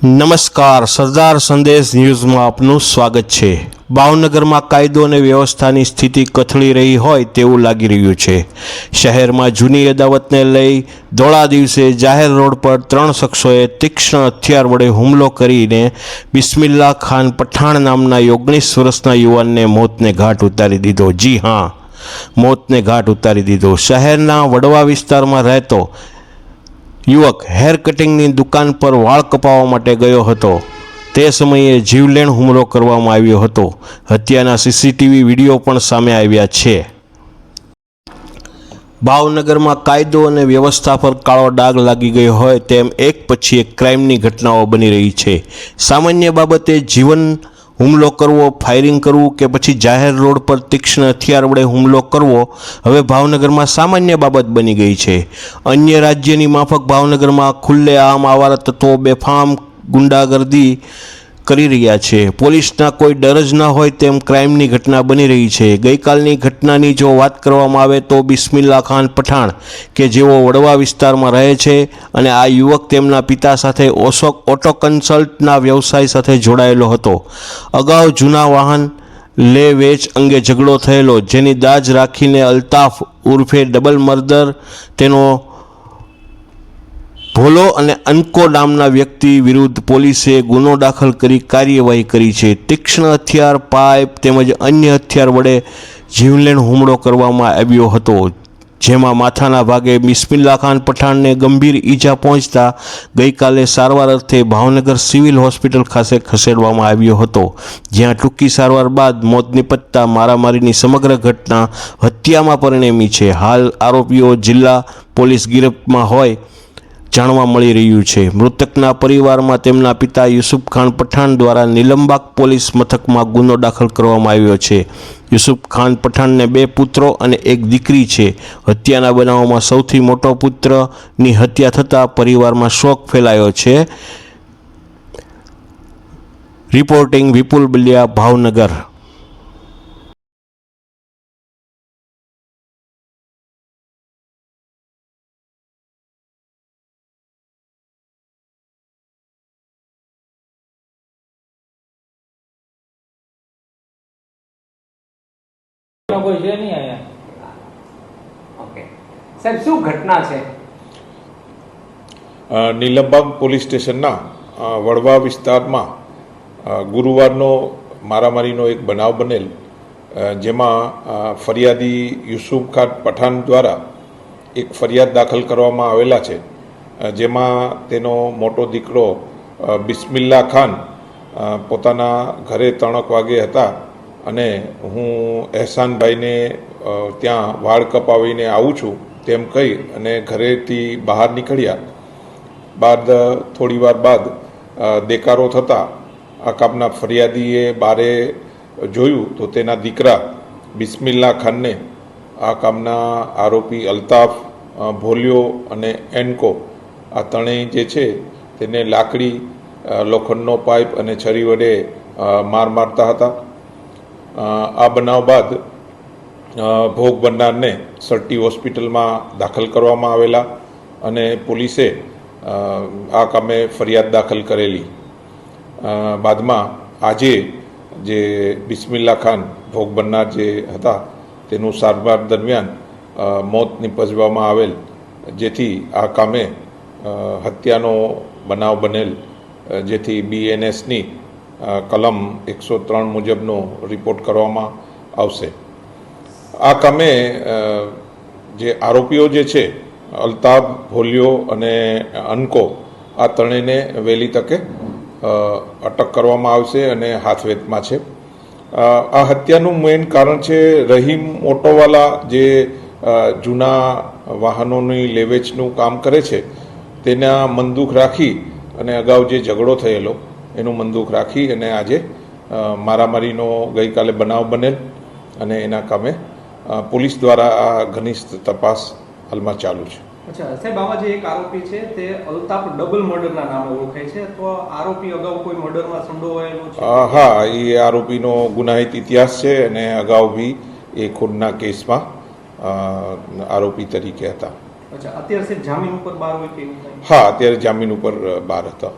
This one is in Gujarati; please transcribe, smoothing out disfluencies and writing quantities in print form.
નમસ્કાર, સરદાર સંદેશ ન્યૂઝમાં આપનું સ્વાગત છે। ભાવનગરમાં કાયદો અને વ્યવસ્થાની સ્થિતિ કથળી રહી હોય તેવું લાગી રહ્યું છે। શહેરમાં જૂની અદાવતને લઈ ધોળા દિવસે જાહેર રોડ પર 3 શખ્સોએ તીક્ષ્ણ હથિયાર વડે હુમલો કરીને બિસ્મિલ્લા ખાન પઠાણ નામના 19 વર્ષના યુવાનને મોતને ઘાટ ઉતારી દીધો। જી હા, મોતને ઘાટ ઉતારી દીધો। શહેરના વડવા વિસ્તારમાં રહેતો યુવક હેર કટિંગની દુકાન પર વાળ કપાવવા માટે ગયો હતો। તે સમયે જીવલેણ હુમલો કરવામાં આવ્યો હતો। હત્યાના સીસીટીવી વિડીયો પણ સામે આવ્યા છે। ભાવનગરમાં કાયદો અને વ્યવસ્થા પર કાળો ડાઘ લાગી ગયો હોય તેમ એક પછી એક ક્રાઇમની ઘટનાઓ બની રહી છે। સામાન્ય બાબતે જીવન હુમલો કરવો, ફાયરિંગ કરવું કે પછી જાહેર રોડ પર તીક્ષ્ણ હથિયાર વડે હુમલો કરવો હવે ભાવનગરમાં સામાન્ય બાબત બની ગઈ છે। અન્ય રાજ્યની માફક ભાવનગરમાં ખુલ્લેઆમ આવારા તત્વો બેફામ ગુંડાગર્દી કરી રહ્યા છે। પોલીસના કોઈ ડર જ ન હોય તેમ ક્રાઇમની ઘટના બની રહી છે। ગઈકાલની ઘટનાની જો વાત કરવામાં આવે તો બિસ્મિલ્લા ખાન પઠાણ કે જેઓ વડવા વિસ્તારમાં રહે છે અને આ યુવક તેમના પિતા સાથે ઓટો કન્સલ્ટના વ્યવસાય સાથે જોડાયેલો હતો। અગાઉ જૂના વાહન લે વેચ અંગે ઝઘડો થયેલો, જેની દાજ રાખીને અલ્તાફ ઉર્ફે ડબલ મર્ડર તેનો ભોલો અને અનકો નામના વ્યક્તિ વિરુદ્ધ પોલીસે ગુનો દાખલ કરી કાર્યવાહી કરી છે। તીક્ષ્ણ હથિયાર, પાઇપ તેમજ અન્ય હથિયાર વડે જીવલેણ હુમલો કરવામાં આવ્યો હતો, જેમાં માથાના ભાગે બિસ્મિલ્લા ખાન પઠાણને ગંભીર ઈજા પહોંચતા ગઈકાલે સારવાર અર્થે ભાવનગર સિવિલ હોસ્પિટલ ખાતે ખસેડવામાં આવ્યો હતો, જ્યાં ટૂંકી સારવાર બાદ મોત નિપજતા મારામારીની સમગ્ર ઘટના હત્યામાં પરિણમી છે। હાલ આરોપીઓ જિલ્લા પોલીસ ગિરફમાં હોય જાણવા મળી રહ્યું છે। મૃતકના પરિવારમાં તેમના પિતા યુસુફ ખાન પઠાણ દ્વારા નીલમબાગ પોલીસ મથકમાં ગુનો દાખલ કરવામાં આવ્યો છે। યુસુફ ખાન પઠાણને 2 પુત્રો અને 1 દીકરી છે। હત્યાના બનાવમાં સૌથી મોટો પુત્રની હત્યા થતાં પરિવારમાં શોક ફેલાયો છે। રિપોર્ટિંગ વિપુલ બલિયા, ભાવનગર। કોઈ છે નહીં આયા। ઓકે સાહેબ, શું ઘટના છે? નીલમબાગ પોલીસ સ્ટેશનના વડવા વિસ્તારમાં ગુરુવારનો મારામારીનો એક બનાવ બનેલ, જેમાં ફરિયાદી યુસુફ ખાન પઠાણ દ્વારા એક ફરિયાદ દાખલ કરવામાં આવેલા છે, જેમાં તેનો મોટો દીકરો બિસ્મિલ્લા ખાન પોતાના ઘરે 3 વાગે હતા અને હું એહસાનભાઈને ત્યાં વાળ કપાવીને આવું છું તેમ કહી અને ઘરેથી બહાર નીકળ્યા બાદ થોડી વાર બાદ દેકારો થતાં આ કામના ફરિયાદીએ બારે જોયું તો તેના દીકરા બિસ્મિલ્લા ખાનને આ કામના આરોપી અલ્તાફ, ભોલિયો અને એનકો આ ત્રણેય જે છે તેને લાકડી, લોખંડનો પાઇપ અને છરી વડે માર મારતા હતા। આ બનાવ બાદ ભોગ બનનારને સરટી હોસ્પિટલમાં દાખલ કરવામાં આવેલા અને પોલીસે આ કામે ફરિયાદ દાખલ કરેલી। બાદમાં આજે જે બિસ્મિલ્લા ખાન ભોગ બનનાર જે હતા તેનું સારવાર દરમિયાન મોત નિપજવામાં આવેલ, જેથી આ કામે હત્યાનો બનાવ બનેલ, જેથી BNSની કલમ 103 મુજબનો રિપોર્ટ કરવામાં આવશે। આ કામે જે આરોપીઓ જે છે અલ્તાફ, ભોલિયો અને અનકો આ ત્રણેયને વહેલી તકે અટક કરવામાં આવશે અને હાથવેતમાં છે। આ હત્યાનું મેઇન કારણ છે રહીમ ઓટોવાલા, જે જૂના વાહનોની લેવેચનું કામ કરે છે, તેના મનદુખ રાખી અને અગાઉ જે ઝઘડો થયેલો એનું મનદુખ રાખી અને આજે મારામારીનો ગઈકાલે બનાવ બનેલ અને એના કામે પોલીસ દ્વારા આ ઘનિષ્ઠ તપાસ હાલમાં ચાલુ છે। અચ્છા સાહેબ, આમાં જે એક આરોપી છે તે અલ્તાફ ડબલ મર્ડરના નામે ઓળખાય છે, તો આરોપી અગાઉ કોઈ મર્ડરમાં સંડોવાયેલો છે? હા, એ આરોપીનો ગુનાહિત ઇતિહાસ છે અને અગાઉ બી એ ખૂનના કેસમાં આરોપી તરીકે હતા। અચ્છા, અત્યારે જામીન ઉપર બહાર હોય કે? હા, અત્યારે જામીન ઉપર બહાર હતા।